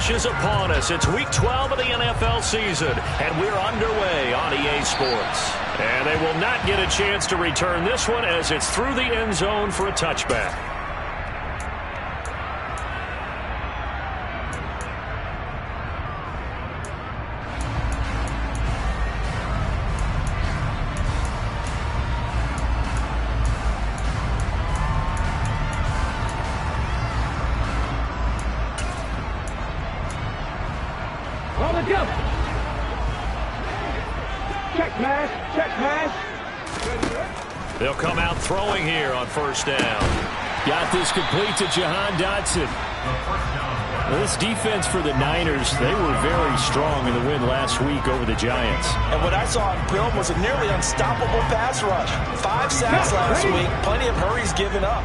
rush is upon us. It's Week 12 of the NFL season, and we're underway on EA Sports. And they will not get a chance to return this one as it's through the end zone for a touchback. They'll come out throwing here on first down. Got this complete to Jahan Dotson. This defense for the Niners, they were very strong in the win last week over the Giants. And what I saw on film was a nearly unstoppable pass rush. 5 sacks last week, plenty of hurries given up.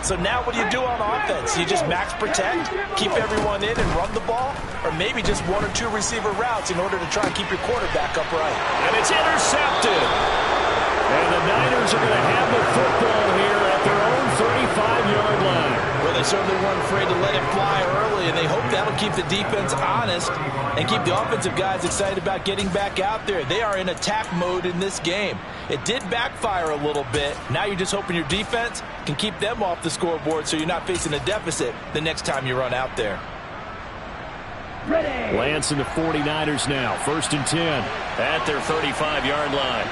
So now what do you do on offense? You just max protect, keep everyone in and run the ball, or maybe just 1 or 2 receiver routes in order to try and keep your quarterback upright. And it's intercepted. And the Niners are going to have the football here at their own 35-yard line. Well, they certainly weren't afraid to let it fly early, and they hope that'll keep the defense honest and keep the offensive guys excited about getting back out there. They are in attack mode in this game. It did backfire a little bit. Now you're just hoping your defense can keep them off the scoreboard so you're not facing a deficit the next time you run out there. Lance and the 49ers now, 1st and 10. At their 35-yard line.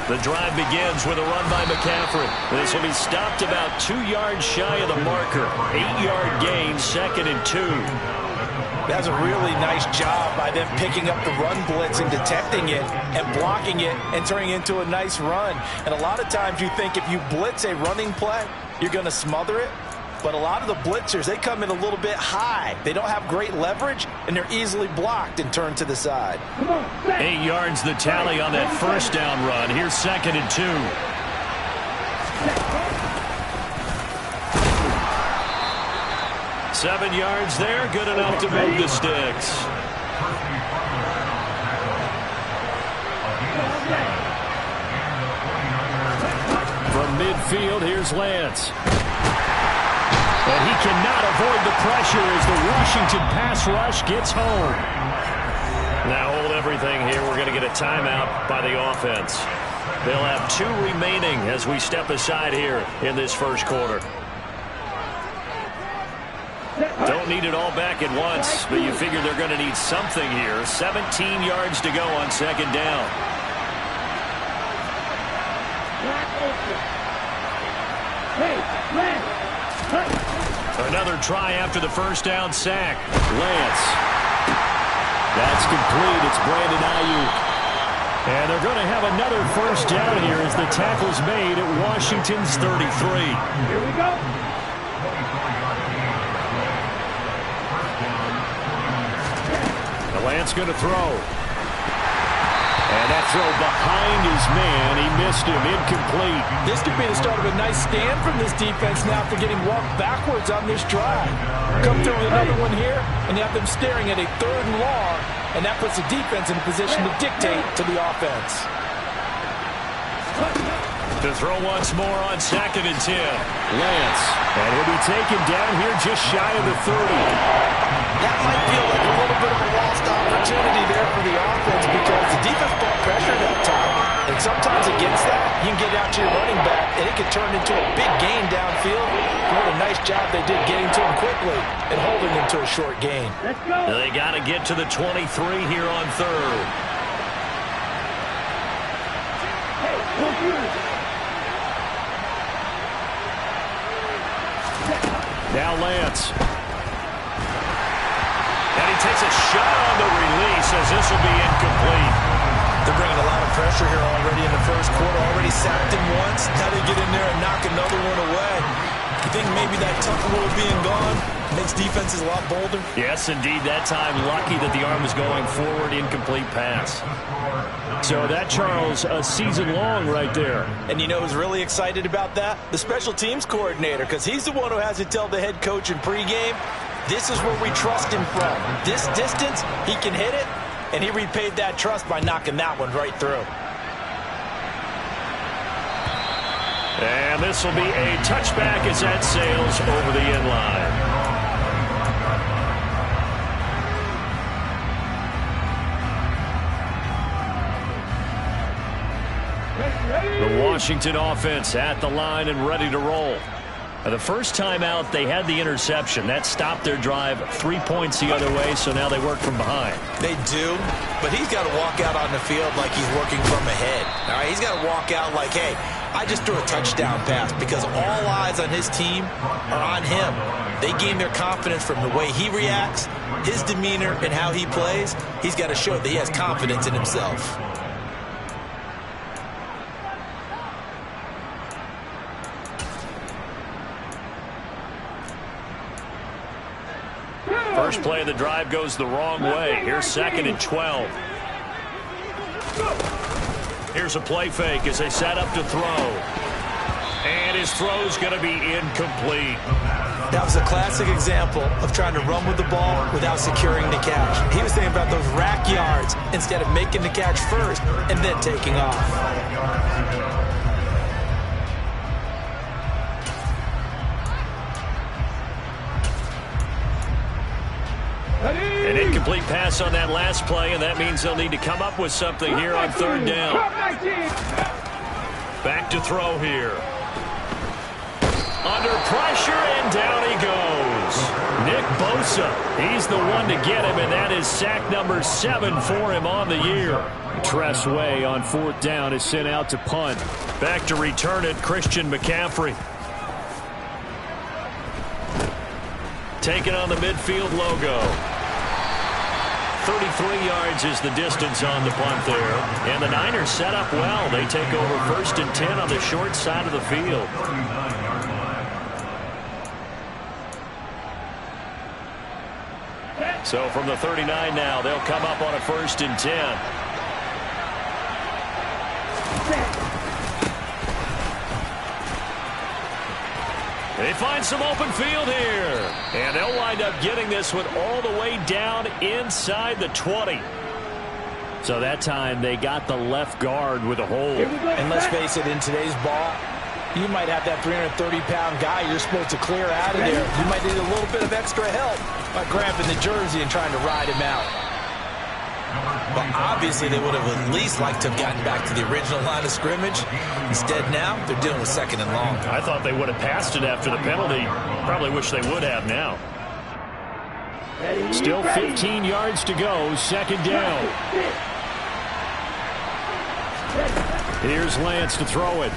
The drive begins with a run by McCaffrey. This will be stopped about 2 yards shy of the marker. 8-yard gain, 2nd and 2. That's a really nice job by them picking up the run blitz and detecting it and blocking it and turning it into a nice run. And a lot of times you think if you blitz a running play, you're going to smother it. But a lot of the blitzers, they come in a little bit high. They don't have great leverage, and they're easily blocked and turned to the side. 8 yards the tally on that first down run. Here's 2nd and 2. Seven yards there, good enough to move the sticks. From midfield, here's Lance. And he cannot avoid the pressure as the Washington pass rush gets home. Now hold everything here. We're going to get a timeout by the offense. They'll have 2 remaining as we step aside here in this first quarter. Don't need it all back at once, but you figure they're going to need something here. 17 yards to go on 2nd down. Another try after the first down sack. Lance. That's complete. It's Brandon Ayuk. And they're going to have another first down here as the tackle's made at Washington's 33. Here we go. Lance going to throw. And that throw behind his man. He missed him. Incomplete. This could be the start of a nice stand from this defense now after getting walked backwards on this drive. Come through with another one here, and you have them staring at a 3rd and long, and that puts the defense in a position to dictate to the offense. To throw once more on 2nd and 10. Lance. And he'll be taken down here just shy of the 30. That might feel like a little bit of a lost opportunity there for the offense because the defense brought pressure that time. And sometimes against that, you can get out to your running back, and it can turn into a big gain downfield. What a nice job they did getting to him quickly and holding him to a short gain. Let's go. They got to get to the 23 here on 3rd. Hey, now Lance. And he takes a shot on the release as this will be incomplete. They're bringing a lot of pressure here already in the first quarter. Already sacked him once. Now they get in there and knock another one away. You think maybe that Tucker rule being gone makes defenses a lot bolder? Yes, indeed. That time, lucky that the arm was going forward. Incomplete pass. So that, Charles, a season long right there. And you know who's really excited about that? The special teams coordinator, because he's the one who has to tell the head coach in pregame, this is where we trust him from. This distance, he can hit it, and he repaid that trust by knocking that one right through. And this will be a touchback as that sails over the end line. The Washington offense at the line and ready to roll. The first time out, they had the interception. That stopped their drive 3 points the other way, so now they work from behind. They do, but he's got to walk out on the field like he's working from ahead. All right, he's got to walk out like, hey, I just threw a touchdown pass, because all eyes on his team are on him. They gain their confidence from the way he reacts, his demeanor, and how he plays. He's got to show that he has confidence in himself. First play of the drive goes the wrong way. Here's 2nd and 12. Here's a play fake as they set up to throw. And his throw's going to be incomplete. That was a classic example of trying to run with the ball without securing the catch. He was thinking about those rack yards instead of making the catch first and then taking off. An incomplete pass on that last play, and that means they'll need to come up with something here on 3rd down. Back to throw here. Under pressure, and down he goes. Nick Bosa, he's the one to get him, and that is sack number 7 for him on the year. Tress Way on 4th down is sent out to punt. Back to return it, Christian McCaffrey. Taking on the midfield logo. 33 yards is the distance on the punt there. And the Niners set up well. They take over 1st and 10 on the short side of the field. So from the 39 now, they'll come up on a 1st and 10. They find some open field here. And they'll wind up getting this one all the way down inside the 20. So that time they got the left guard with a hold. And let's face it, in today's ball, you might have that 330-pound guy you're supposed to clear out of there. You might need a little bit of extra help by grabbing the jersey and trying to ride him out. Well, obviously, they would have at least liked to have gotten back to the original line of scrimmage. Instead, now, they're dealing with 2nd and long. I thought they would have passed it after the penalty. Probably wish they would have now. Still 15 yards to go, 2nd down. Here's Lance to throw it.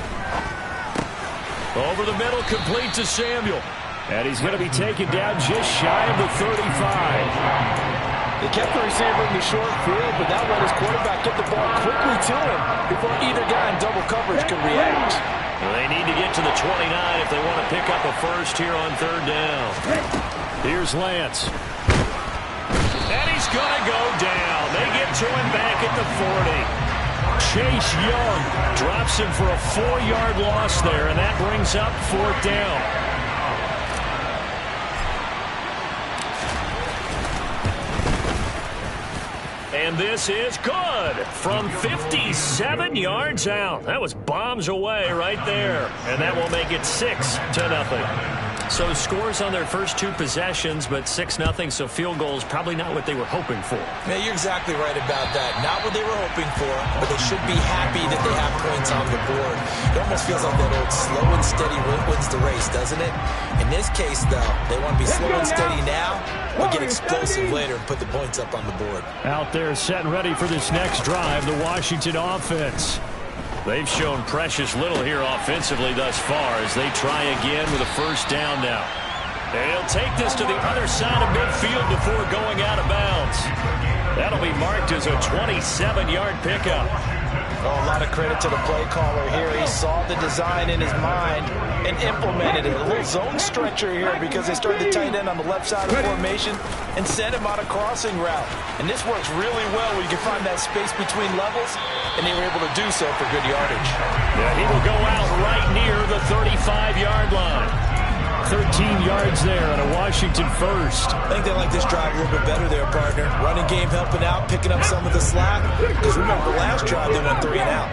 Over the middle, complete to Samuel. And he's going to be taken down just shy of the 35. They kept the receiver in the short field, but that let his quarterback get the ball quickly to him before either guy in double coverage could react. Well, they need to get to the 29 if they want to pick up a first here on 3rd down. Here's Lance. And he's going to go down. They get to him back at the 40. Chase Young drops him for a 4-yard loss there, and that brings up 4th down. And this is good from 57 yards out. That was bombs away right there. And that will make it 6-0. So scores on their first 2 possessions, but 6-0, so field goals probably not what they were hoping for. Yeah, you're exactly right about that. Not what they were hoping for, but they should be happy that they have points on the board. It almost feels like that old slow and steady wins the race, doesn't it? In this case, though, they want to be slow and steady now, but get explosive later and put the points up on the board. Out there set and ready for this next drive, the Washington offense. They've shown precious little here offensively thus far as they try again with a 1st down now. And he'll take this to the other side of midfield before going out of bounds. That'll be marked as a 27-yard pickup. Oh, a lot of credit to the play caller here. He saw the design in his mind and implemented it. A little zone stretcher here because they started the tight end on the left side of the formation and sent him on a crossing route. And this works really well where you can find that space between levels, and they were able to do so for good yardage. Yeah, he will go out right near the 35-yard line. 13 yards there on a Washington first. I think they like this drive a little bit better there, partner. Running game helping out, picking up some of the slack. Because remember, the last drive they went 3 and out.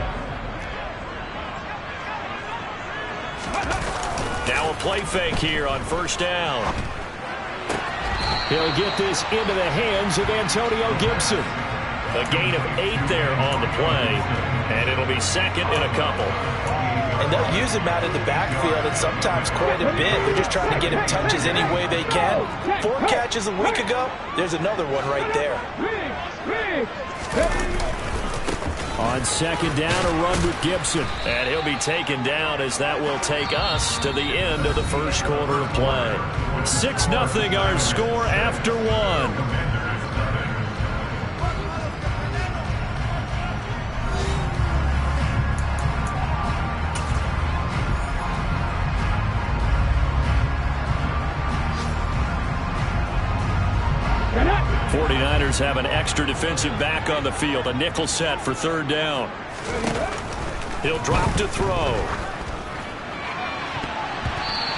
Now a play fake here on 1st down. He'll get this into the hands of Antonio Gibson. A gain of 8 there on the play. And it'll be second in a couple. And they'll use him out of the backfield, and sometimes quite a bit. They're just trying to get him touches any way they can. 4 catches a week ago. There's another one right there. On second down, a run with Gibson. And he'll be taken down as that will take us to the end of the first quarter of play. 6-0 our score after 1. 49ers have an extra defensive back on the field. A nickel set for third down. He'll drop to throw.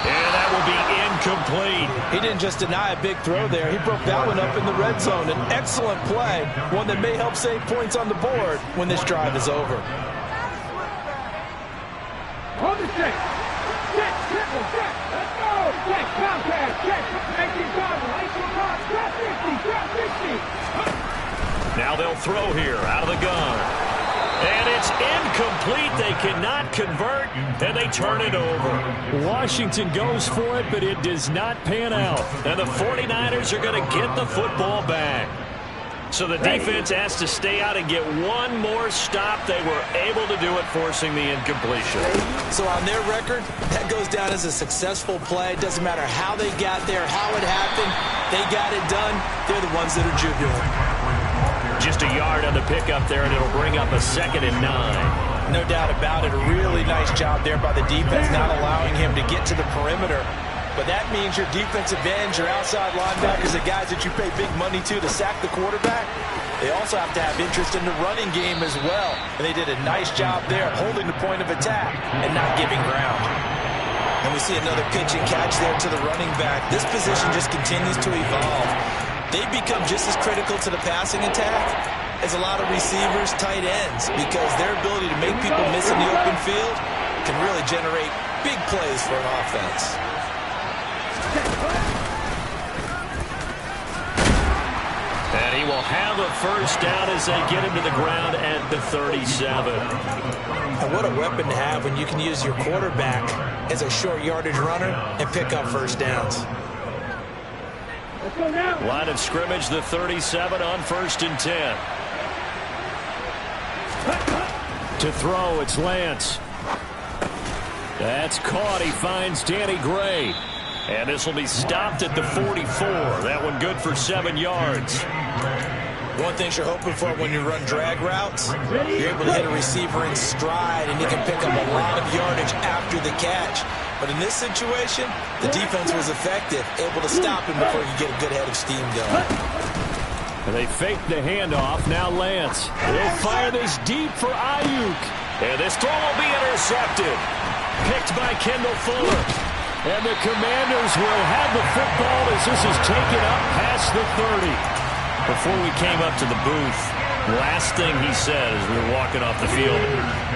And that will be incomplete. He didn't just deny a big throw there. He broke that one up in the red zone. An excellent play. One that may help save points on the board when this drive is over. Hold the check. Check, triple, check. Let's go. Check, compound, check. 19 Cardinal, 18 Cardinal, drop 50, drop 50. Now they'll throw here out of the gun. And it's incomplete. They cannot convert, and they turn it over. Washington goes for it, but it does not pan out. And the 49ers are going to get the football back. So the defense has to stay out and get one more stop. They were able to do it, forcing the incompletion. So on their record, that goes down as a successful play. It doesn't matter how they got there, how it happened. They got it done. They're the ones that are jubilant. Just a yard on the pickup there, and it'll bring up a 2nd and 9. No doubt about it. A really nice job there by the defense, not allowing him to get to the perimeter. But that means your defensive ends, your outside linebackers, the guys that you pay big money to sack the quarterback, they also have to have interest in the running game as well. And they did a nice job there holding the point of attack and not giving ground. And we see another pitch and catch there to the running back. This position just continues to evolve. They become just as critical to the passing attack as a lot of receivers, tight ends, because their ability to make people miss in the open field can really generate big plays for an offense. And he will have a first down as they get him to the ground at the 37. And what a weapon to have when you can use your quarterback as a short yardage runner and pick up first downs. Line of scrimmage, the 37 on 1st and 10. To throw, it's Lance. That's caught. He finds Danny Gray. And this will be stopped at the 44. That one good for 7 yards. One thing you're hoping for when you run drag routes, you're able to hit a receiver in stride, and he can pick up a lot of yardage after the catch. But in this situation, the defense was effective, able to stop him before he could get a good head of steam going. And they fake the handoff. Now Lance. He'll fire this deep for Ayuk. And this throw will be intercepted. Picked by Kendall Fuller. And the Commanders will have the football as this is taken up past the 30. Before we came up to the booth, last thing he said as we were walking off the field,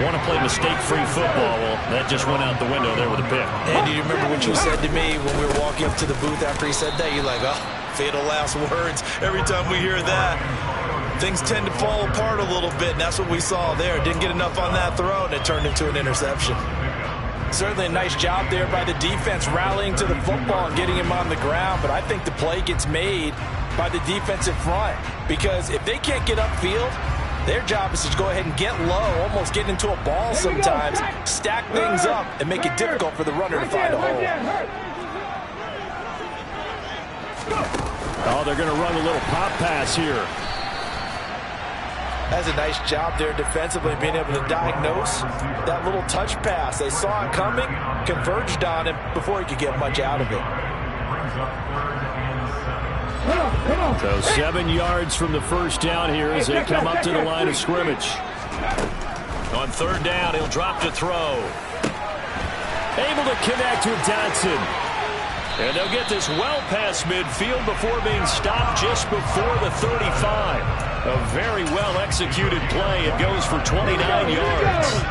want to play mistake-free football. Well, that just went out the window there with a pick. And do you remember what you said to me when we were walking up to the booth after he said that? You're like, oh, fatal last words. Every time we hear that, things tend to fall apart a little bit, and that's what we saw there. Didn't get enough on that throw, and it turned into an interception. Certainly a nice job there by the defense rallying to the football and getting him on the ground, but I think the play gets made by the defensive front, because if they can't get upfield, their job is to go ahead and get low, almost get into a ball sometimes, stack things up, and make it difficult for the runner to find a hole. Oh, they're going to run a little pop pass here. That's a nice job there defensively, being able to diagnose that little touch pass. They saw it coming, converged on him before he could get much out of it. So 7 yards from the first down here as they come up to the line of scrimmage. On 3rd down, he'll drop to throw. Able to connect with Dotson. And they'll get this well past midfield before being stopped just before the 35. A very well-executed play. It goes for 29 yards.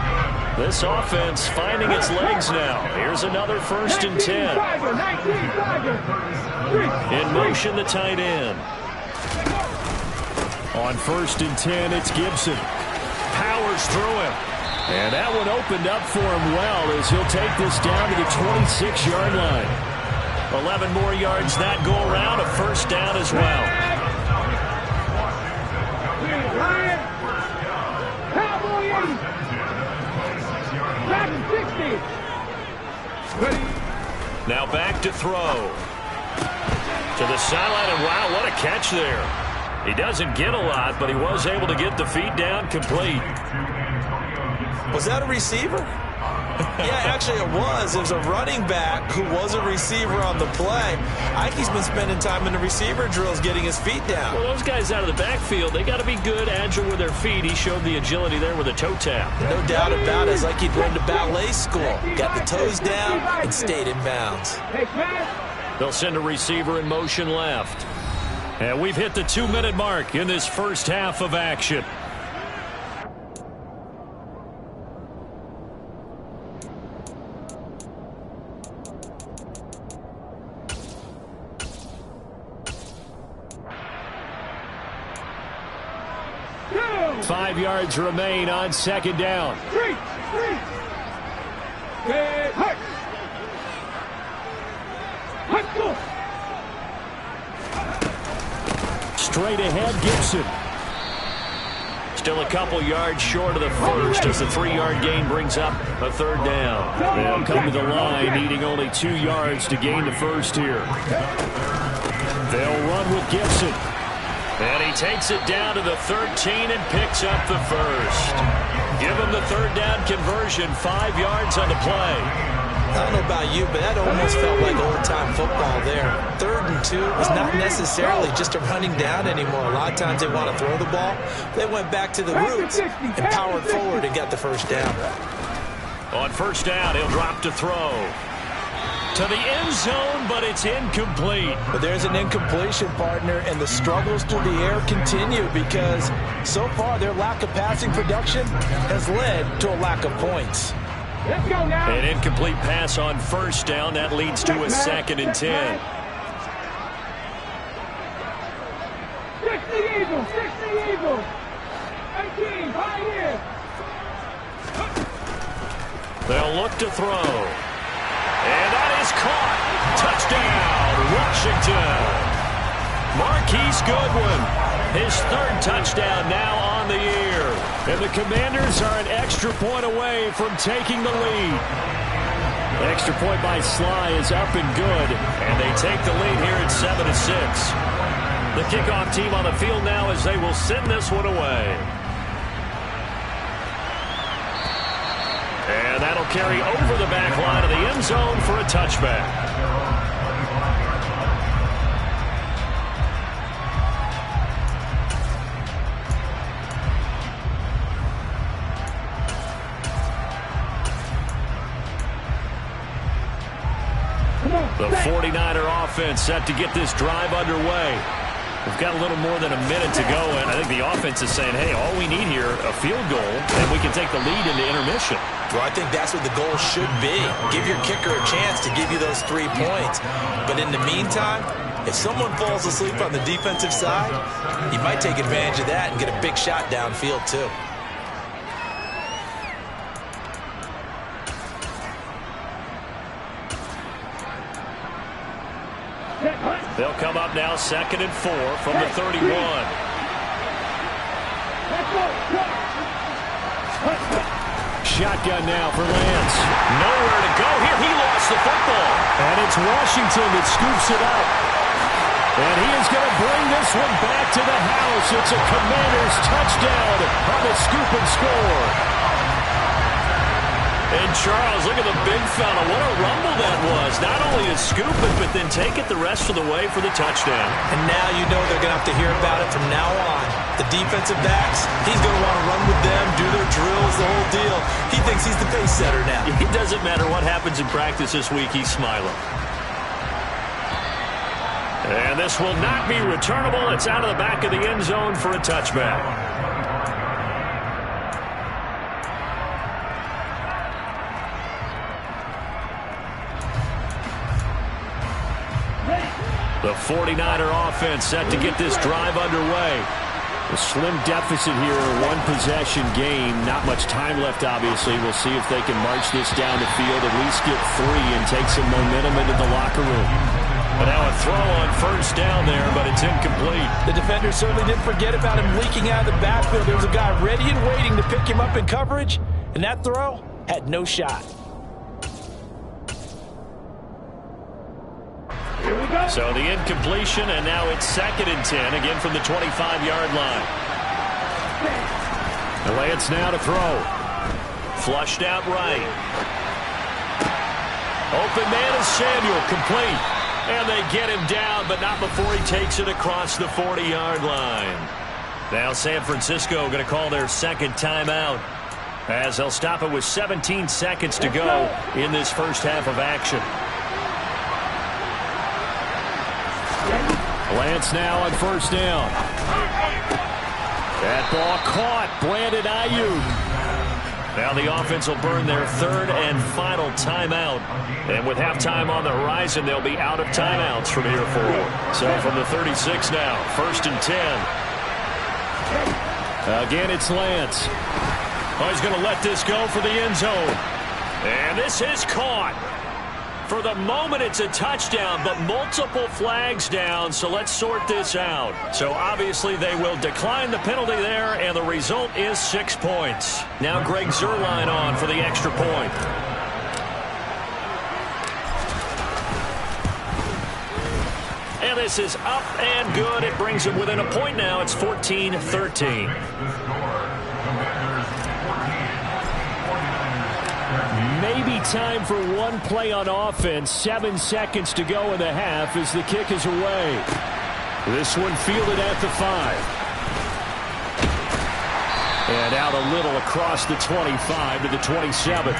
This offense finding its legs now. Here's another 1st and 10. In motion, the tight end. On 1st and 10, it's Gibson. Power powers through him. And that one opened up for him well as he'll take this down to the 26-yard line. 11 more yards that go around, a first down as well. Now back to throw. To the sideline, and wow, what a catch there. He doesn't get a lot, but he was able to get the feet down complete. Was that a receiver? Yeah, actually it was. It was a running back who was a receiver on the play. Ike's been spending time in the receiver drills getting his feet down. Well, those guys out of the backfield, they got to be good, agile with their feet. He showed the agility there with a toe tap. No doubt about it. It's like he'd learned to ballet school. Got the toes down and stayed in bounds. They'll send a receiver in motion left. And we've hit the 2-minute mark in this first half of action. Two. 5 yards remain on second down. Three. Hut. Straight ahead, Gibson. Still a couple yards short of the first as the 3-yard gain brings up a third down. They'll come to the line needing only 2 yards to gain the first here. They'll run with Gibson. And he takes it down to the 13 and picks up the first. Give him the third down conversion, 5 yards on the play. I don't know about you, but that almost felt like old-time football there. 3rd and 2 is not necessarily just a running down anymore. A lot of times they want to throw the ball. They went back to the roots and powered forward and got the first down. On first down, he'll drop to throw. To the end zone, but it's incomplete. But there's an incompletion, partner, and the struggles through the air continue because so far their lack of passing production has led to a lack of points. Let's go now. An incomplete pass on first down. That leads to a 2nd and 10. 60 Eagles. 18, Pioneer. They'll look to throw. And that is caught. Touchdown, Washington. Marquise Goodwin, his 3rd touchdown now on the year. And the Commanders are an extra point away from taking the lead. Extra point by Sly is up and good. And they take the lead here at 7-6. The kickoff team on the field now as they will send this one away. And that'll carry over the back line of the end zone for a touchback. The 49er offense set to get this drive underway. We've got a little more than a minute to go, and I think the offense is saying, hey, all we need here, a field goal, and we can take the lead into intermission. Well, I think that's what the goal should be. Give your kicker a chance to give you those 3 points. But in the meantime, if someone falls asleep on the defensive side, you might take advantage of that and get a big shot downfield, too. They'll come up now 2nd and 4 from the 31. Shotgun now for Lance. Nowhere to go here. He lost the football. And it's Washington that scoops it up. And he is going to bring this one back to the house. It's a Commanders touchdown on the scoop and score. And Charles, look at the big fella. What a rumble that was. Not only to scoop it, but then take it the rest of the way for the touchdown. And now you know they're going to have to hear about it from now on. The defensive backs, he's going to want to run with them, do their drills, the whole deal. He thinks he's the pace setter now. It doesn't matter what happens in practice this week. He's smiling. And this will not be returnable. It's out of the back of the end zone for a touchback. The 49er offense set to get this drive underway. A slim deficit here, one possession game. Not much time left, obviously. We'll see if they can march this down the field, at least get 3 and take some momentum into the locker room. But now a throw on first down there, but it's incomplete. The defender certainly didn't forget about him leaking out of the backfield. There was a guy ready and waiting to pick him up in coverage, and that throw had no shot. So the incompletion, and now it's 2nd and 10, again from the 25-yard line. The Lance now to throw. Flushed out right. Open man is Samuel, complete. And they get him down, but not before he takes it across the 40-yard line. Now San Francisco going to call their 2nd timeout, as they'll stop it with 17 seconds to go in this first half of action. Lance now on first down. That ball caught. Brandon Ayuk. Now the offense will burn their 3rd and final timeout. And with halftime on the horizon, they'll be out of timeouts from here forward. So from the 36 now, 1st and 10. Again, it's Lance. Oh, he's going to let this go for the end zone. And this is caught. For the moment, it's a touchdown, but multiple flags down, so let's sort this out. So obviously they will decline the penalty there, and the result is 6 points. Now Greg Zuerlein on for the extra point. And this is up and good. It brings them within a point now. It's 14-13. Maybe time for one play on offense. 7 seconds to go in the half as the kick is away. This one fielded at the 5. And out a little across the 25 to the 27.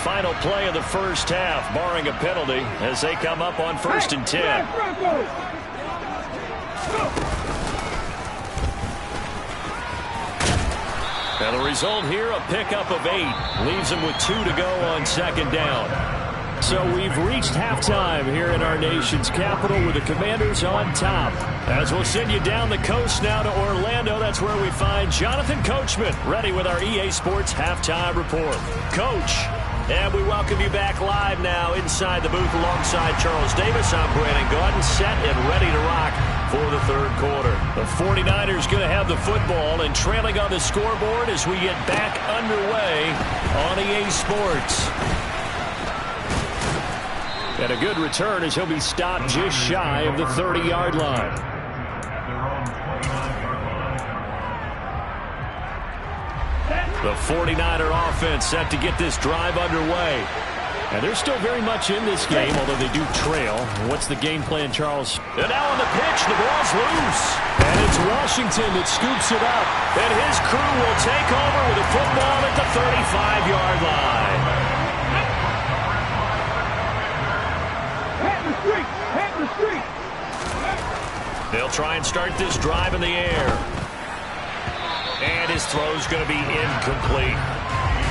Final play of the first half, barring a penalty, as they come up on 1st and 10. And the result here, a pickup of 8. Leaves them with 2 to go on 2nd down. So we've reached halftime here in our nation's capital with the Commanders on top. As we'll send you down the coast now to Orlando, that's where we find Jonathan Coachman, ready with our EA Sports Halftime Report. Coach, and we welcome you back live now inside the booth alongside Charles Davis. I'm Brandon Gaudin, set and ready to rock for the 3rd quarter. The 49ers going to have the football and trailing on the scoreboard as we get back underway on EA Sports. And a good return as he'll be stopped just shy of the 30-yard line. The 49er offense set to get this drive underway. And they're still very much in this game, although they do trail. What's the game plan, Charles? And now on the pitch, the ball's loose. And it's Washington that scoops it up. And his crew will take over with the football at the 35-yard line. They'll try and start this drive in the air. And his throw's going to be incomplete.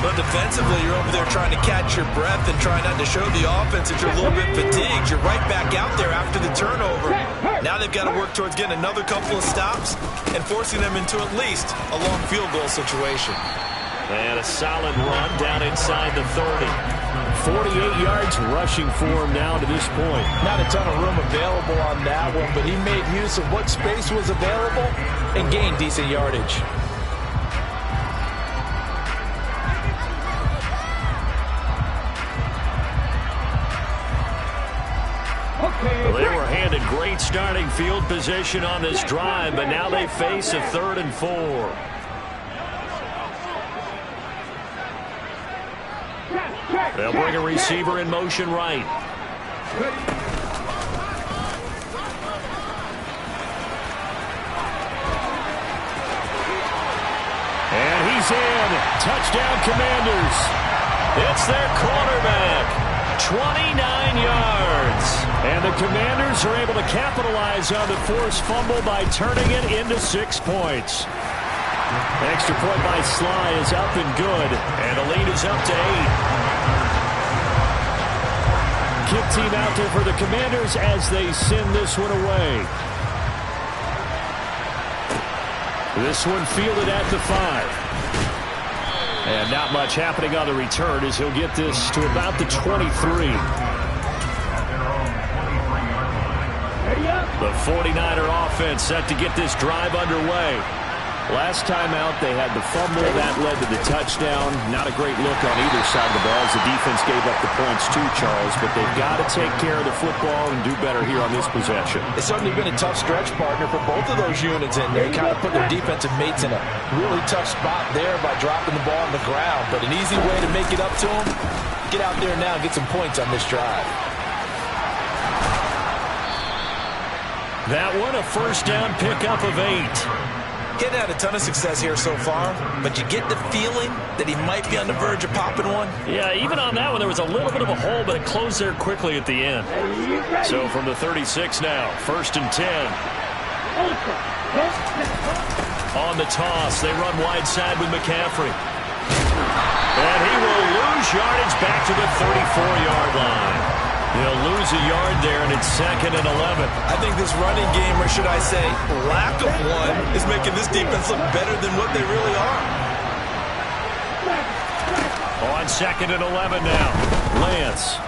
But defensively, you're over there trying to catch your breath and trying not to show the offense that you're a little bit fatigued. You're right back out there after the turnover. Now they've got to work towards getting another couple of stops and forcing them into at least a long field goal situation. And a solid run down inside the 30. 48 yards rushing for him now to this point. Not a ton of room available on that one, but he made use of what space was available and gained decent yardage. Well, they were handed great starting field position on this drive, but now they face a 3rd and 4. They'll bring a receiver in motion right. And he's in. Touchdown, Commanders. It's their quarterback. 29 yards. And the Commanders are able to capitalize on the forced fumble by turning it into 6 points. Extra point by Sly is up and good. And the lead is up to 8. punt team out there for the Commanders as they send this one away. This one fielded at the 5. And not much happening on the return as he'll get this to about the 23. The 49er offense set to get this drive underway. Last time out, they had the fumble that led to the touchdown. Not a great look on either side of the ball as the defense gave up the points too, Charles. But they've got to take care of the football and do better here on this possession. It's certainly been a tough stretch, partner, for both of those units in there. Kind of put their defensive mates in a really tough spot there by dropping the ball on the ground. But an easy way to make it up to them, get out there now and get some points on this drive. That one, a first down pickup of 8. Getting had a ton of success here so far, but you get the feeling that he might be on the verge of popping one. Yeah, even on that one, there was a little bit of a hole, but it closed there quickly at the end. So from the 36 now, 1st and 10. On the toss, they run wide side with McCaffrey. And he will lose yardage back to the 34-yard line. He'll lose a yard there, and it's 2nd and 11. I think this running game, or should I say lack of one, is making this defense look better than what they really are. On 2nd and 11 now, Lance.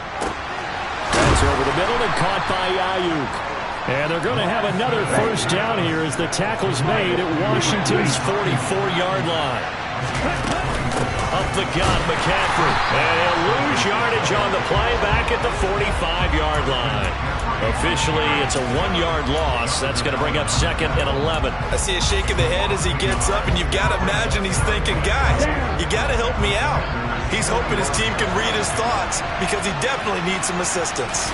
That's over the middle and caught by Ayuk. And they're going to have another first down here as the tackle's made at Washington's 44-yard line. Up the gun, McCaffrey. And he'll lose yardage on the play back at the 45-yard line. Officially, it's a 1-yard loss. That's going to bring up 2nd and 11. I see a shake of the head as he gets up, and you've got to imagine he's thinking, guys, you got to help me out. He's hoping his team can read his thoughts because he definitely needs some assistance.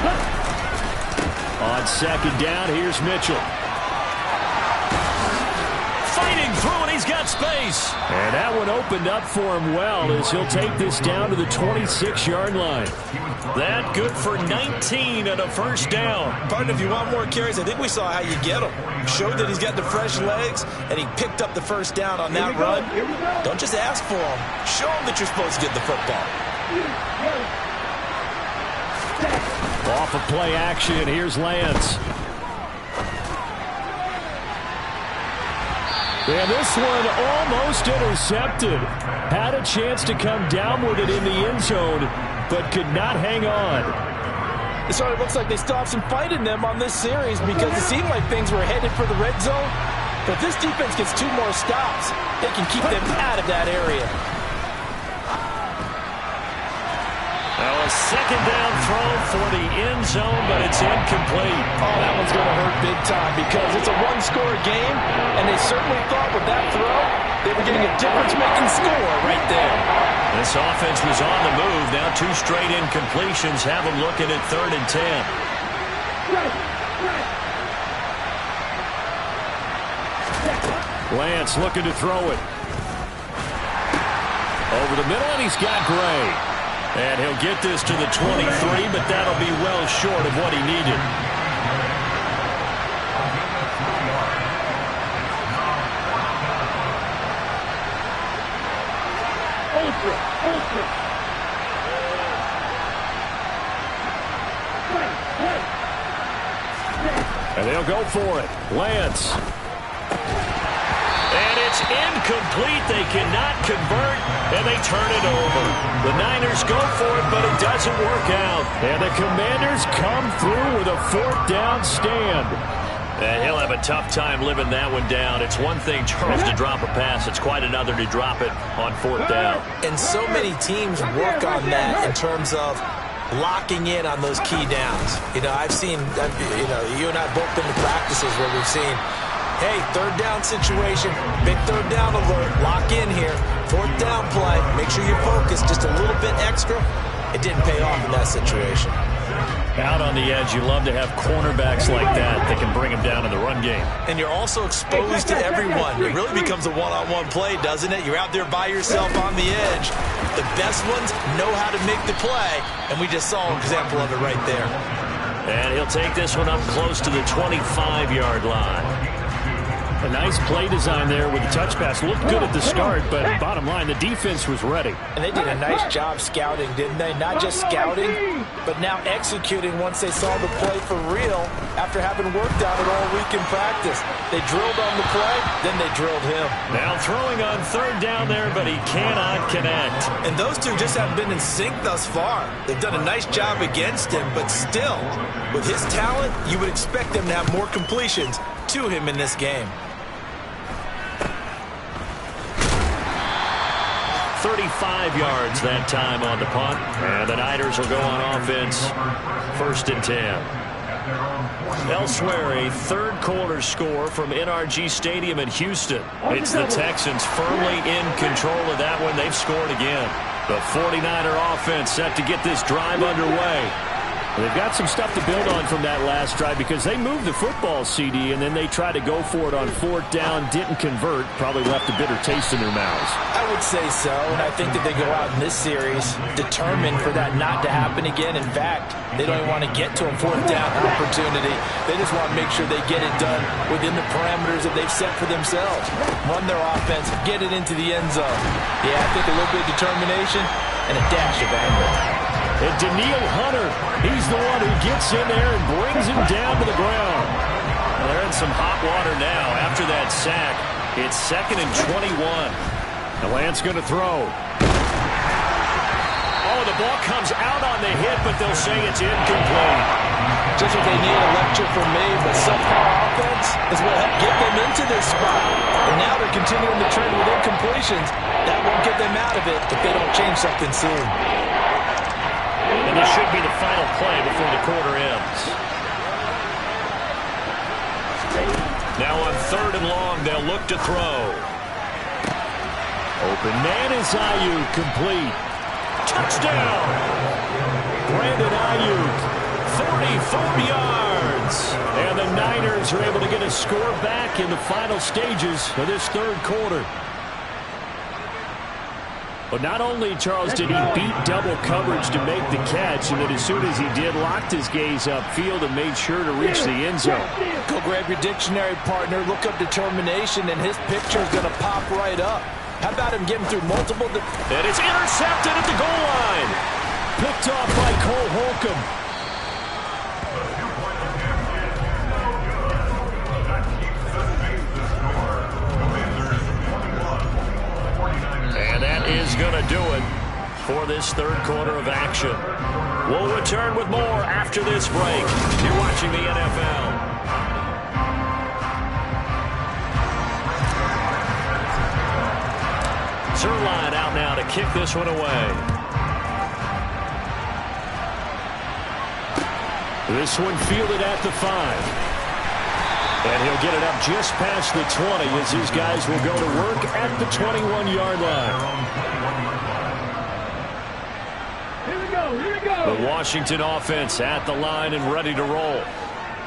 On 2nd down, here's Mitchell. Fighting through, and he's got space. And that one opened up for him well as he'll take this down to the 26-yard line. That good for 19 and a first down. Partner, if you want more carries, I think we saw how you get him. Showed that he's got the fresh legs, and he picked up the first down on that run. Don't just ask for him. Show him that you're supposed to get the football. Off of play action, here's Lance. And this one almost intercepted. Had a chance to come down with it in the end zone, but could not hang on. So it looks like they still have some fight in them on this series because it seemed like things were headed for the red zone. But if this defense gets 2 more stops, they can keep them out of that area. Well, a 2nd down throw for the end zone, but it's incomplete. Oh, that one's going to hurt big time because it's a 1-score game, and they certainly thought with that throw, they were getting a difference-making score right there. This offense was on the move. Now 2 straight incompletions have them looking at 3rd and 10. Lance looking to throw it. Over the middle, and he's got Gray. And he'll get this to the 23, but that'll be well short of what he needed. And they'll go for it. Lance. And it's incomplete. They cannot convert, and they turn it over. The Niners go for it, but it doesn't work out. And the Commanders come through with a 4th down stand. And he'll have a tough time living that one down. It's one thing, Charles, to drop a pass. It's quite another to drop it on 4th down. And so many teams work on that in terms of locking in on those key downs. You know, I've seen, you and I both been to practices where we've seen, hey, 3rd down situation, big 3rd down alert, lock in here, 4th down play, make sure you're focused just a little bit extra. It didn't pay off in that situation. Out on the edge, you love to have cornerbacks like that can bring them down in the run game. And you're also exposed to everyone. It really becomes a one-on-one play, doesn't it? You're out there by yourself on the edge. The best ones know how to make the play, and we just saw an example of it right there. And he'll take this one up close to the 25-yard line. And nice play design there with the touch pass. Looked good at the start, but bottom line, the defense was ready. And they did a nice job scouting, didn't they? Not just scouting, but now executing once they saw the play for real after having worked on it all week in practice. They drilled on the play, then they drilled him. Now throwing on third down there, but he cannot connect. And those two just haven't been in sync thus far. They've done a nice job against him, but still, with his talent, you would expect them to have more completions to him in this game. 35 yards that time on the punt. And the Niners will go on offense. 1st and 10. Elsewhere, a third quarter score from NRG Stadium in Houston. It's the Texans firmly in control of that one. They've scored again. The 49er offense set to get this drive underway. They've got some stuff to build on from that last drive because they moved the football, CD, and then they tried to go for it on 4th down, didn't convert, probably left a bitter taste in their mouths. I would say so, and I think that they go out in this series determined for that not to happen again. In fact, they don't even want to get to a 4th down opportunity. They just want to make sure they get it done within the parameters that they've set for themselves. Run their offense, get it into the end zone. Yeah, I think a little bit of determination and a dash of anger. And Danielle Hunter, he's the one who gets in there and brings him down to the ground. Well, they're in some hot water now after that sack. It's 2nd and 21. The Lance going to throw. Oh, the ball comes out on the hit, but they'll say it's incomplete. Just what they need, a lecture from me, but subpar offense is what helped get them into this spot. And now they're continuing the trend with incompletions. That won't get them out of it if they don't change something soon. And this should be the final play before the quarter ends. Now on 3rd and long, they'll look to throw. Open man is Ayuk, complete. Touchdown! Brandon Ayuk, 44 yards. And the Niners are able to get a score back in the final stages of this 3rd quarter. But not only, Charles, did he beat double coverage to make the catch, and then as soon as he did, locked his gaze upfield and made sure to reach the end zone. Go grab your dictionary, partner. Look up determination, and his picture is going to pop right up. How about him getting through multiple... And it's intercepted at the goal line. Picked off by Cole Holcomb. Is going to do it for this 3rd quarter of action. We'll return with more after this break. You're watching the NFL. Zuerlein out now to kick this one away. This one fielded at the 5. And he'll get it up just past the 20 as his guys will go to work at the 21-yard line. Here we go. The Washington offense at the line and ready to roll.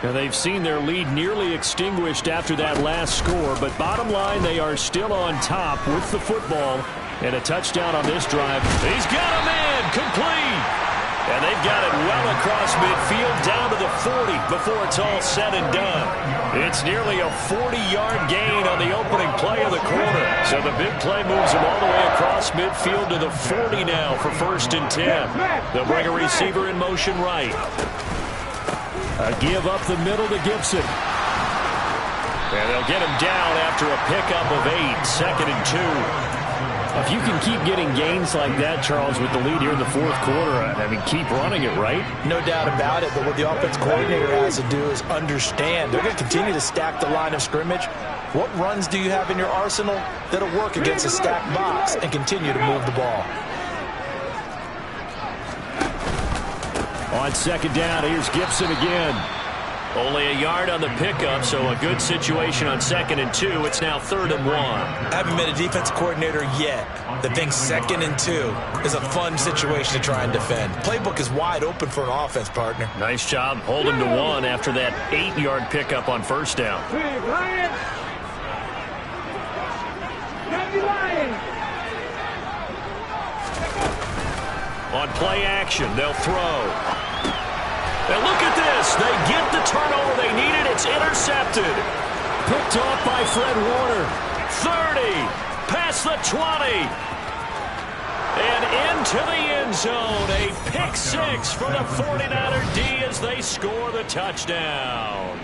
Now they've seen their lead nearly extinguished after that last score, but bottom line, they are still on top with the football. And a touchdown on this drive. He's got him in, complete. And they've got it well across midfield down to the 40 before it's all said and done. It's nearly a 40-yard gain on the opening play of the quarter. So the big play moves them all the way across midfield to the 40 now for 1st and 10. They'll bring a receiver in motion right. A give up the middle to Gibson. And they'll get him down after a pickup of 8, 2nd and 2. If you can keep getting gains like that, Charles, with the lead here in the 4th quarter, I mean, keep running it, right? No doubt about it, but what the offense coordinator has to do is understand. They're going to continue to stack the line of scrimmage. What runs do you have in your arsenal that'll work against a stacked box and continue to move the ball? On 2nd down, here's Gibson again. Only a yard on the pickup, so a good situation on 2nd and 2. It's now 3rd and 1. I haven't been a defense coordinator yet that thinks 2nd and 2 is a fun situation to try and defend. Playbook is wide open for an offense, partner. Nice job holding to 1 after that 8-yard pickup on 1st down. On play action, they'll throw. And look at this. They get the turnover they needed. It's intercepted. picked off by Fred Warner. 30, past the 20. And into the end zone. A pick six for the 49er D as they score the touchdown.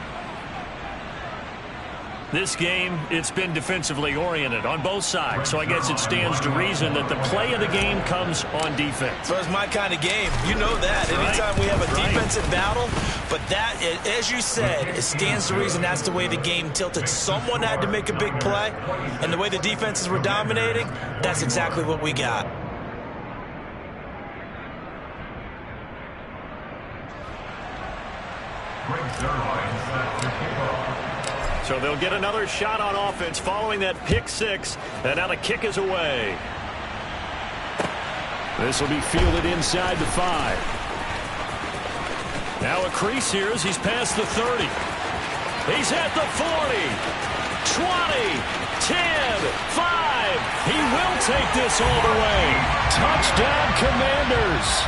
This game, it's been defensively oriented on both sides, so I guess it stands to reason that the play of the game comes on defense. So it's my kind of game. You know that. Anytime we have a defensive battle, but that, as you said, it stands to reason that's the way the game tilted. Someone had to make a big play, and the way the defenses were dominating, that's exactly what we got. So they'll get another shot on offense following that pick six, and now the kick is away. This will be fielded inside the 5. Now a crease here as he's past the 30. He's at the 40, 20, 10, 5. He will take this all the way. Touchdown, Commanders.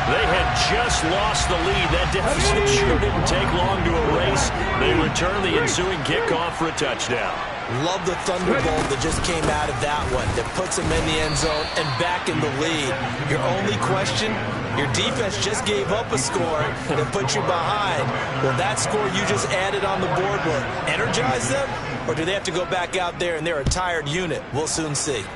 They had just lost the lead. That deficit sure didn't take long to erase. They return the ensuing kickoff for a touchdown. Love the thunderbolt that just came out of that one. That puts them in the end zone and back in the lead. Your only question, your defense just gave up a score that put you behind. Well, that score you just added on the board will energize them? Or do they have to go back out there and they're a tired unit? We'll soon see.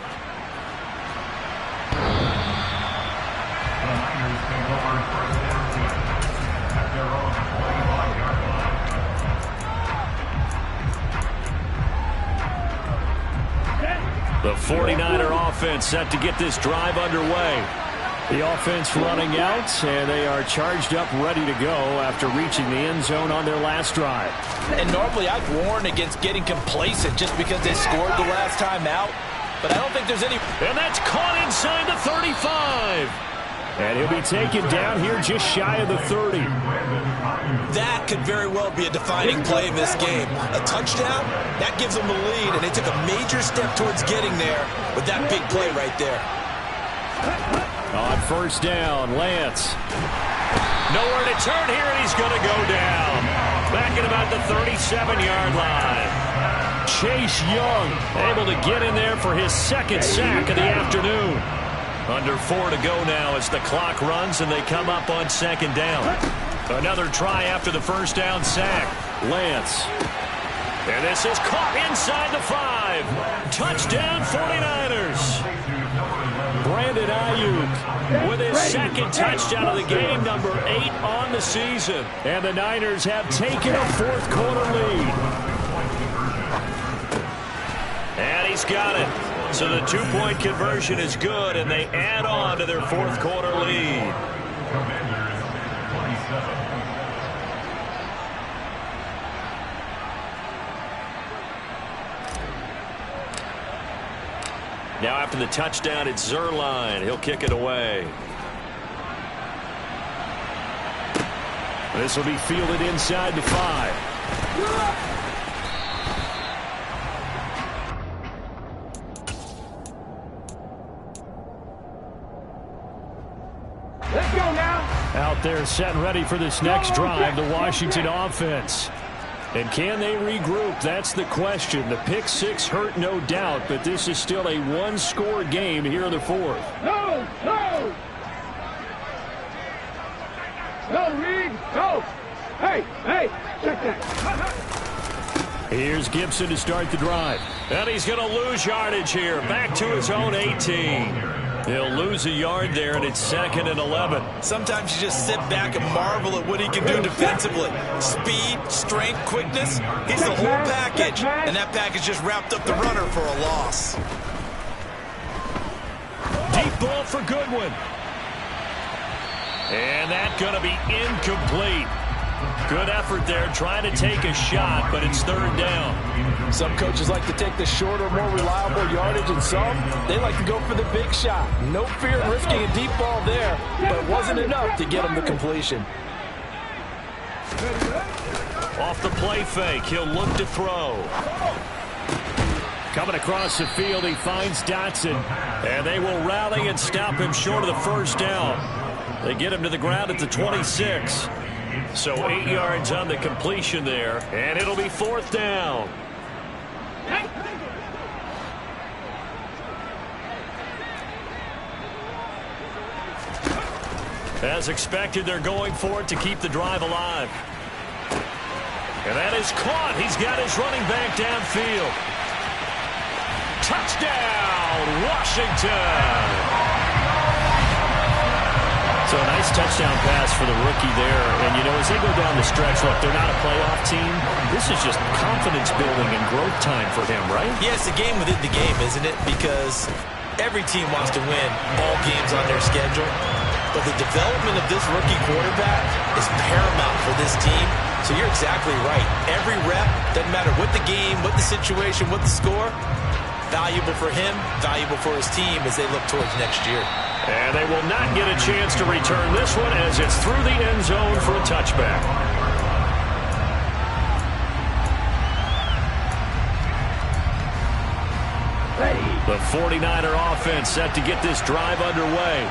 The 49er offense set to get this drive underway. The offense running out, and they are charged up, ready to go after reaching the end zone on their last drive. And normally I'd warn against getting complacent just because they scored the last time out, but I don't think there's any... And that's caught inside the 35. And he'll be taken down here just shy of the 30. That could very well be a defining play in this game. A touchdown, that gives them the lead, and they took a major step towards getting there with that big play right there. On first down, Lance. Nowhere to turn here, and he's going to go down. Back at about the 37-yard line. Chase Young able to get in there for his second sack of the afternoon. Under 4 to go now as the clock runs and they come up on second down. Another try after the first down sack. Lance. And this is caught inside the 5. Touchdown 49ers. Brandon Ayuk with his second touchdown of the game, number 8 on the season. And the Niners have taken a fourth quarter lead. And he's got it. So the 2-point conversion is good, and they add on to their fourth quarter lead. Now after the touchdown, it's Zuerlein. He'll kick it away. This will be fielded inside the 5. Let's go now. Out there set and ready for this next drive, the Washington offense. And can they regroup? That's the question. The pick six hurt, no doubt, but this is still a one-score game here in the fourth. No, no. No, Reed, no. Hey, hey, check that. Here's Gibson to start the drive. And he's going to lose yardage here. Back to his own 18. He'll lose a yard there, and it's 2nd and 11. Sometimes you just sit back and marvel at what he can do defensively. Speed, strength, quickness. He's the whole package. And that package just wrapped up the runner for a loss. Deep ball for Goodwin. And that's going to be incomplete. Good effort there trying to take a shot, but it's 3rd down. Some coaches like to take the shorter, more reliable yardage, and some, they like to go for the big shot. No fear of risking a deep ball there, but it wasn't enough to get him the completion. Off the play fake, he'll look to throw. Coming across the field, he finds Dotson. And they will rally and stop him short of the first down. They get him to the ground at the 26. So 8 yards on the completion there, and it'll be 4th down. As expected, they're going for it to keep the drive alive. And that is caught. He's got his running back downfield. Touchdown, Washington! So a nice touchdown pass for the rookie there. And, you know, as they go down the stretch, look, they're not a playoff team. This is just confidence building and growth time for him, right? Yeah, it's a game within the game, isn't it? Because every team wants to win all games on their schedule. But the development of this rookie quarterback is paramount for this team. So you're exactly right. Every rep, doesn't matter what the game, what the situation, what the score, valuable for him, valuable for his team as they look towards next year. And they will not get a chance to return this one as it's through the end zone for a touchback. The 49er offense set to get this drive underway.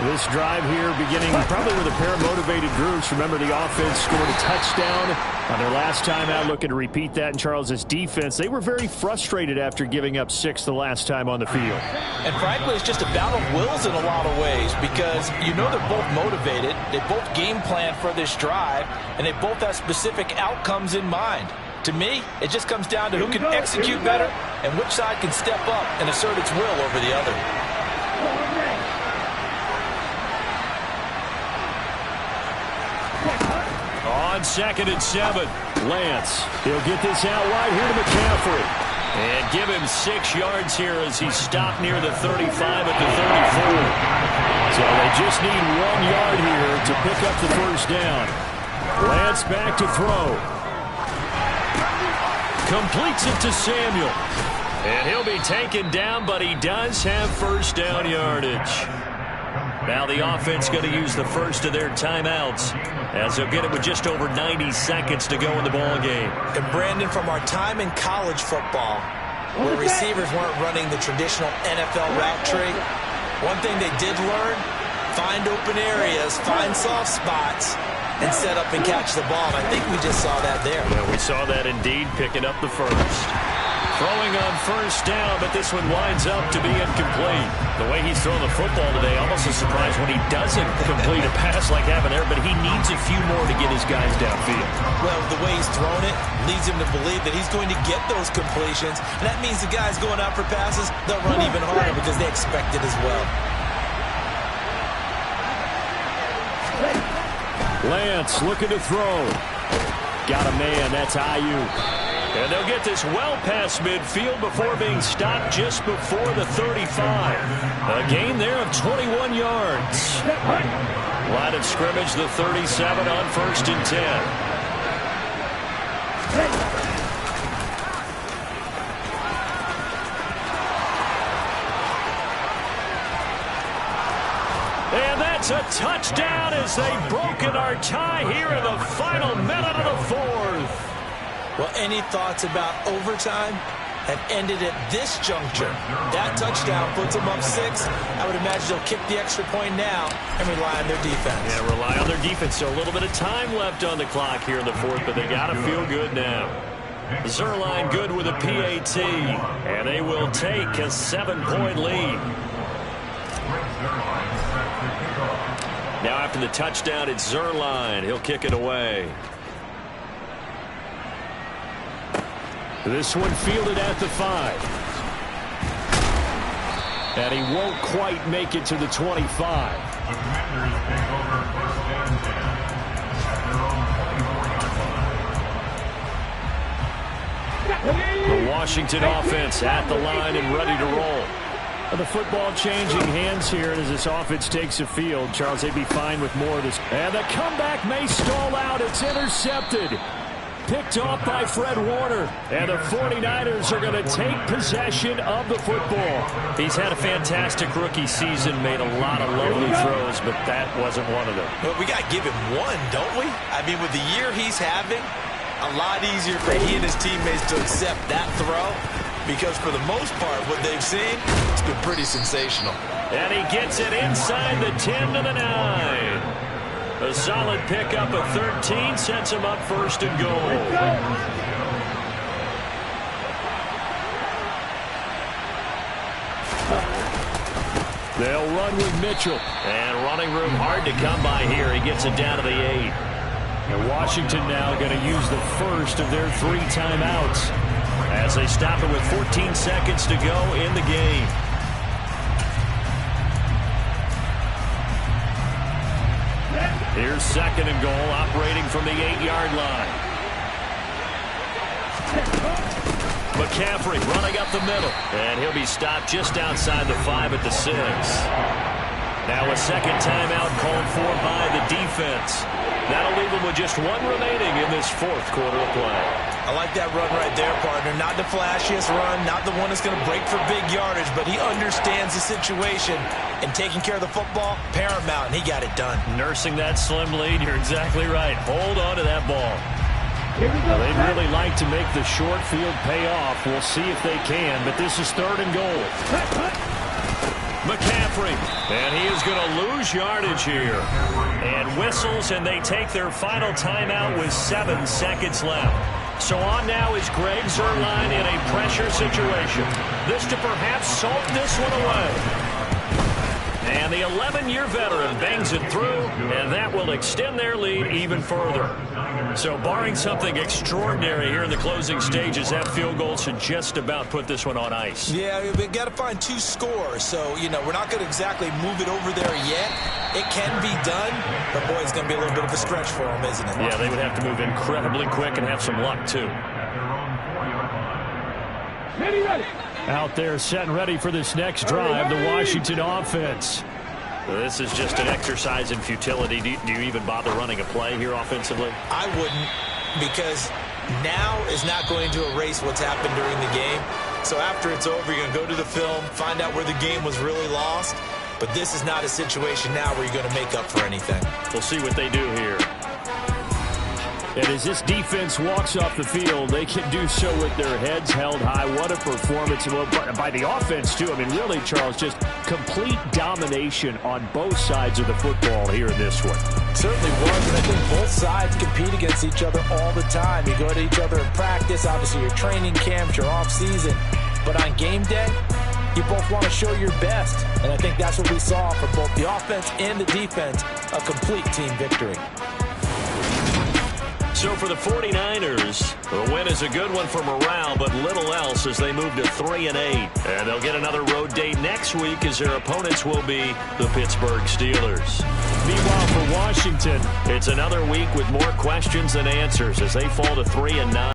This drive here beginning probably with a pair of motivated groups. Remember, the offense scored a touchdown on their last time out. Looking to repeat that in Charles's defense. They were very frustrated after giving up 6 the last time on the field. And frankly, it's just a battle of wills in a lot of ways because you know they're both motivated. They both game plan for this drive, and they both have specific outcomes in mind. To me, it just comes down to who can execute better and which side can step up and assert its will over the other. On 2nd and 7, Lance. He'll get this out wide here to McCaffrey. And give him 6 yards here as he stopped near the 35 at the 34. So they just need 1 yard here to pick up the first down. Lance back to throw. Completes it to Samuel. And he'll be taken down, but he does have first down yardage. Now the offense going to use the first of their timeouts as they'll get it with just over 90 seconds to go in the ball game. And Brandon, from our time in college football, where receivers weren't running the traditional NFL route tree, one thing they did learn, find open areas, find soft spots, and set up and catch the ball. And I think we just saw that there. Yeah, we saw that indeed, picking up the first. Throwing on first down, but this one winds up to be incomplete. The way he's throwing the football today, almost a surprise when he doesn't complete a pass like having there, but he needs a few more to get his guys downfield. Well, the way he's thrown it leads him to believe that he's going to get those completions, and that means the guys going out for passes, they'll run even harder because they expect it as well. Lance looking to throw. Got a man, that's Ayuk. And they'll get this well past midfield before being stopped just before the 35. A gain there of 21 yards. Line of scrimmage, the 37 on 1st and 10. And that's a touchdown as they've broken our tie here in the final minute of the 4th. Well, any thoughts about overtime have ended at this juncture. That touchdown puts them up 6. I would imagine they'll kick the extra point now and rely on their defense. Yeah, rely on their defense. So a little bit of time left on the clock here in the 4th, but they got to feel good now. Zuerlein good with a PAT, and they will take a 7-point lead. Now after the touchdown, it's Zuerlein. He'll kick it away. This one fielded at the 5. And he won't quite make it to the 25. The Washington offense at the line and ready to roll. The football changing hands here as this offense takes the field. Charles, they'd be fine with more of this. And the comeback may stall out. It's intercepted. Picked off by Fred Warner. And the 49ers are going to take possession of the football. He's had a fantastic rookie season, made a lot of lovely throws, but that wasn't one of them. Well, we got to give him one, don't we? I mean, with the year he's having, a lot easier for he and his teammates to accept that throw because for the most part, what they've seen, it's been pretty sensational. And he gets it inside the 10 to the 9. A solid pickup of 13 sets him up first and goal. They'll run with Mitchell. And running room hard to come by here. He gets it down to the 8. And Washington now going to use the first of their 3 timeouts as they stop it with 14 seconds to go in the game. Here's second and goal, operating from the 8-yard line. McCaffrey running up the middle, and he'll be stopped just outside the 5 at the 6. Now a second timeout called for by the defense. That'll leave them with just 1 remaining in this 4th quarter of play. I like that run right there, partner. Not the flashiest run, not the one that's going to break for big yardage, but he understands the situation, and taking care of the football, paramount, and he got it done. Nursing that slim lead, you're exactly right. Hold on to that ball. Well, they'd really like to make the short field pay off. We'll see if they can, but this is 3rd and goal. McCaffrey, and he is going to lose yardage here. And whistles, and they take their final timeout with 7 seconds left. So on now is Greg Zuerlein in a pressure situation. This to perhaps salt this one away. And the 11-year veteran bangs it through, and that will extend their lead even further. So barring something extraordinary here in the closing stages, that field goal should just about put this one on ice. Yeah, we've got to find 2 scores. So, we're not going to exactly move it over there yet. It can be done, but, boy, it's going to be a little bit of a stretch for them, isn't it? Yeah, they would have to move incredibly quick and have some luck, too. Ready. Out there set and ready for this next drive, the Washington offense. This is just an exercise in futility. Do you even bother running a play here offensively? I wouldn't, because now is not going to erase what's happened during the game. So after it's over, you're going to go to the film, find out where the game was really lost. But this is not a situation now where you're going to make up for anything. We'll see what they do here. And as this defense walks off the field, they can do so with their heads held high. What a performance by the offense, too. I mean, really, Charles, just complete domination on both sides of the football here in this one. Certainly was, and I think both sides compete against each other all the time. You go to each other in practice, obviously your training camps, your off-season. But on game day, you both want to show your best. And I think that's what we saw from both the offense and the defense, a complete team victory. So for the 49ers, the win is a good one for morale, but little else as they move to 3-8. And they'll get another road date next week as their opponents will be the Pittsburgh Steelers. Meanwhile, for Washington, it's another week with more questions than answers as they fall to 3-9.